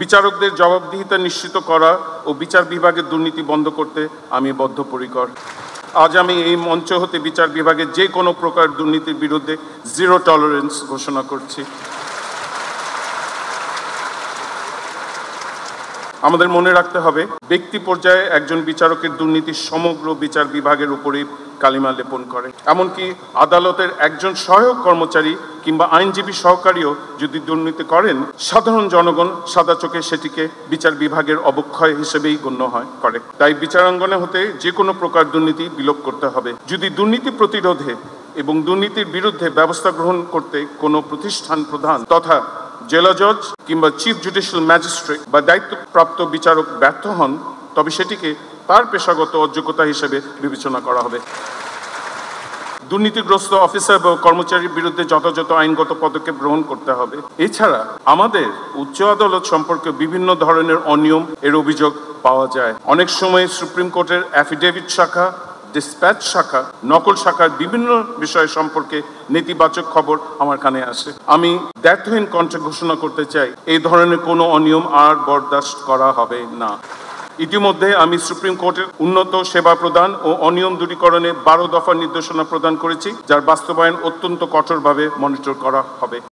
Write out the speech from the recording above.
বিচারকদের জবাবদিহিতা নিশ্চিত করা ও বিচার বিভাগের দুর্নীতি বন্ধ করতে আমি বদ্ধপরিকর। আজ আমি এই মঞ্চ হতে বিচার বিভাগের যে কোনো প্রকার দুর্নীতির বিরুদ্ধে জিরো টলারেন্স ঘোষণা করছি। আমাদের মনে রাখতে হবে, ব্যক্তি পর্যায়ে একজন বিচারকের দুর্নীতি সমগ্র বিচার বিভাগের উপরেই কালিমা লেপন করে। এমনকি আদালতের একজন সহায়ক কর্মচারী কিংবা আইনজীবী সহকারীও যদি দুর্নীতি করেন, সাধারণ জনগণ সাদা চোখে সেটিকে বিচার বিভাগের অবক্ষয় হিসেবেই গণ্য করে। তাই বিচারাঙ্গনে হতে যে কোনো প্রকার দুর্নীতি বিলোপ করতে হবে। যদি দুর্নীতি প্রতিরোধে এবং দুর্নীতির বিরুদ্ধে ব্যবস্থা গ্রহণ করতে কোনো প্রতিষ্ঠান প্রধান তথা জেলা জজ কিংবা চিফ জুডিশিয়াল ম্যাজিস্ট্রেট বা দায়িত্বপ্রাপ্ত বিচারক ব্যর্থ হন, তবে সেটিকে তার পেশাগত অযোগ্যতা হিসেবে বিবেচনা করা হবে। দুর্নীতিগ্রস্ত অফিসার বা কর্মচারীর বিরুদ্ধে যথাযথ আইনগত পদক্ষেপ গ্রহণ করতে হবে। এছাড়া আমাদের উচ্চ আদালত সম্পর্কে বিভিন্ন ধরনের অনিয়ম এর অভিযোগ পাওয়া যায়। অনেক সময় সুপ্রিম কোর্টের অ্যাফিডেভিট শাখা, ডিসপ্যাচ শাখা, নকল শাখার বিভিন্ন বিষয় সম্পর্কে নেতিবাচক খবর আমার কানে আসে। আমি দ্ব্যর্থহীন কণ্ঠে ঘোষণা করতে চাই, এই ধরনের কোনো অনিয়ম আর বরদাস্ত করা হবে না। ইতিমধ্যে আমি সুপ্রিম কোর্টের উন্নত সেবা প্রদান ও অনিয়ম দূরীকরণে 12 দফা নির্দেশনা প্রদান করেছি, যার বাস্তবায়ন অত্যন্ত কঠোরভাবে মনিটর করা হবে।